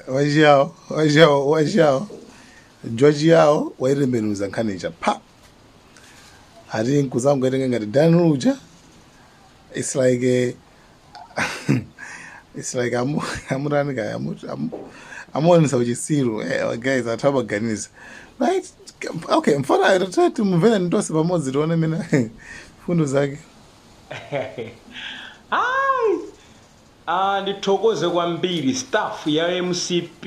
Wajao. George yao waitembenuza nkhanicha pa ati nkuzangu etenga ngati danuja. It's like it's like amutani kaya amuonesa uchisiru guys atabaganiza right. Okay, mfana tatu mvena ndose pamodzi tione mina fundo zake. Ndithokoze kwambiri staff ya MCP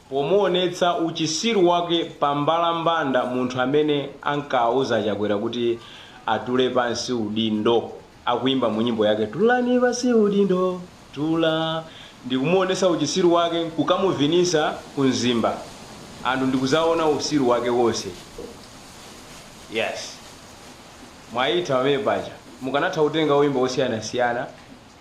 pomuonetsa uchisiru wake pambalambanda munthu amene ankauza Chakwera kuti atule pansi udindo akuimba mu nyimbo yake tulani pansi udindo tula. Ndikumuonesa uchisiru wake kukamuvinisa kunzimba anthu ndikuzaona usiru wake wonse. Yes, mwaita wamene paja mukanatha kutenga uimba osiyanasiyana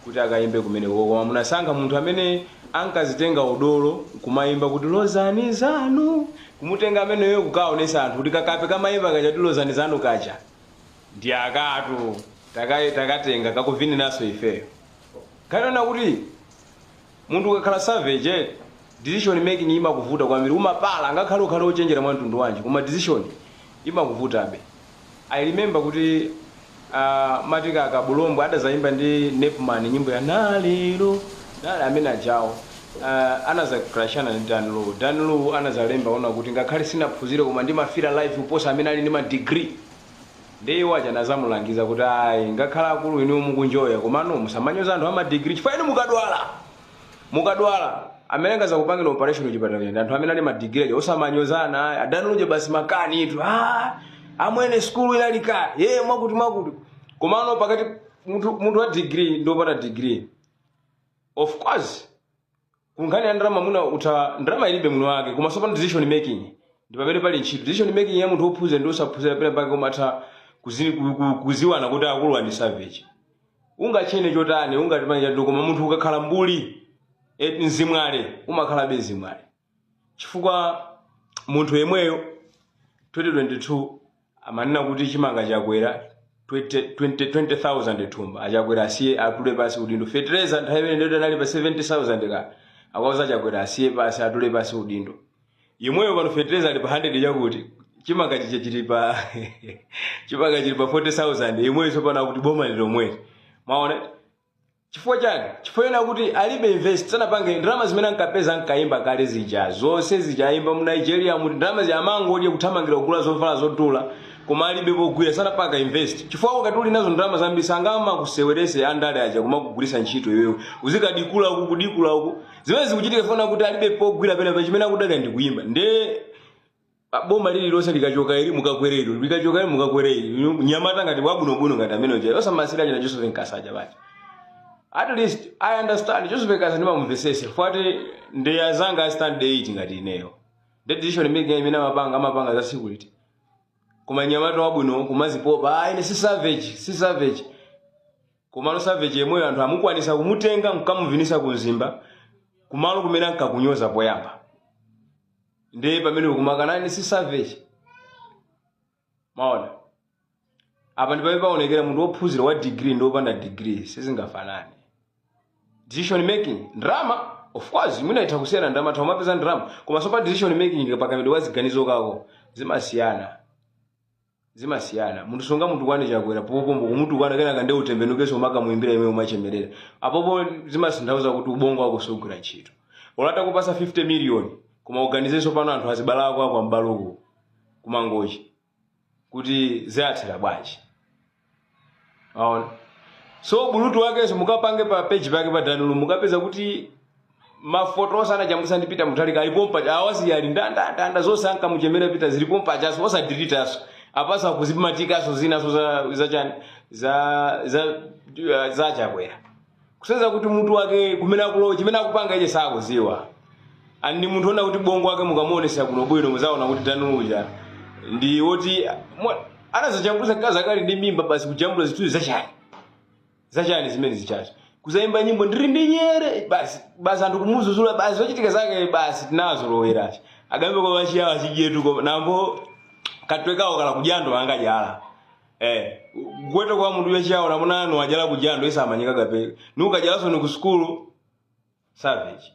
kuti akaimbe kumene koma munasankha munthu amene ankazitenga udolo kumayimba kuti lozani zanu, kumutenga ameneyo kukaonesa anthu kuti kakape kamayimba kaja kuti lozani zanu kaja ndi akatu takatenga kakuvini naso ifeyo. Kanena kuti munthu ukakhala savage decision making imakuvuta kwambiri, umapala ngakhale ukhale ochenjera mwa mtundu wanji koma decision imakuvutabe. I remember kuti Matika Kabulombo adazayimba ndi Nepman nyimbo ya nalero nali amene ajawo anaza crashana ndi Danlo anazalemba ona kuti ngakhale sinaphunzire koma ndimafira life uposa amene ali ndi ma degree. Ndiye waja nazamulangiza kuti ayi ngakhala akulu inu mukunjoya komano musamanyoza anthu ama degree chifukwa inu mukadwala amene ngaza kupangira operation chipatala anthu amene ali ma degree osamanyozana adanuje basi makani itu amwene school ilalika mwakuti komano pakati munthu wa degree ndopata degree. Of course kunkhani ya ndrama muna ndrama ilibe muno wake koma sopa decision making ndi pamene pali ntchito. Decision making ya munthu ophunzira ndi osaphunzira pena pake komatha kuziwana kuti akulu ndi savage. Ungachene chotani ungatimanya ndi koma munthu ukakhala mbuli nzimwale umakhala bezimwale chifukwa munthu yemweyo 2022 amanena kuti chimanga Chakwera 20,000 thumba achakwera asiye atule pasi udindo. Fertilizer nthawi imene ndio anali pa 70,000 ka akauza Chakwera asiye pasi atule pasi udindo. Yemweyo pano fertilizer ali pa 100 chakuti chimanga chili pa chimanga chili pa 40,000 yemweyo sopana kuti boma lilomwe. Maona chifukwa chake chifukwa kuti alibe invest sana pange ndrama zimene ankapeza ankaimba kale zija zonse zijaimba mu Nigeria mu ndrama za mango odi kuthamangira kugula zovala zotula koma alibe pogwira sana panga invest chifukwa ukatuli nazo ndrama zambisa ngama kusewerese andale aja kuma kugulisa ntchito yoyo uzikadikula uku kudikula uku zimene zikuchitika fona kuti alibe pogwira pena pachimene akudalira ndi kuimba nde boma lili lonse likachoka ili mukakwerero likachoka ili mukakwerero nyamata ngati wabunobuno ngati amene oje osamasira jina Joseph Nkasaja bati. At least I understand Joseph Nkasaja ndimamvesese fuati ndi azanga stand 8 ngati ineyo. The decision making imene amapanga za security. Kuma nyamata wabuno kumazipopa ine si savage. Kumalo savage yemweyo anthu amukwanisa kumutenga nkamuvinisa kunzimba kumalo kumene ankakunyoza poyamba. Ndiye pamene kumakanani si savage. Maona apa ndipo paonekera munthu ophunzira wa degree ndo opanda degree sizingafanane. Decision making drama of course mwina itakusiyana ndama thomapeza drama koma sopa decision making ngapaka waziganizo kako zimasiyana munthu songa munthu kwani Chakwera popombo kumutu kwana kana kande utembenukeso maka muimbira imwe umachemerera apopo zimasindauza kuti ubongo wako sogura ntchito. Olata kupasa 50 million koma organization pano anthu azibala kwa mbaluko kumangochi kuti ziathera bwanji. Aona so bulutu wake so mukapange pa page pake pa Danulu mukapeza kuti mafoto osana jambusa ndipita mutalika alipompa awasi yali ndanda zonse anka muchemera pita zilipompa jaso osa delete aso apasa kuzimatika so zina so za chani za Chakwera kusenza kuti mutu wake kumena kulo chimena kupanga ije sako ziwa ani munthu ona kuti bongo wake mukamuonesa kuno bwino muzaona kuti Danulu uja ndi woti anazajambusa kaza kali ndi mimba basi kujambula zithu zachani zimene zichazo kuzaimba nyimbo ndiri ndi nyere basi anthu kumuzuzula basi zochitika zake basi tinazo lowerachi agambe kwa wachiya wachijetu nambo katwekawo kala kujando angajala gweto kwa munthu wachiyawo namunano wajala kujando isa amanyika gape nuka jalaso ni ku school Savage.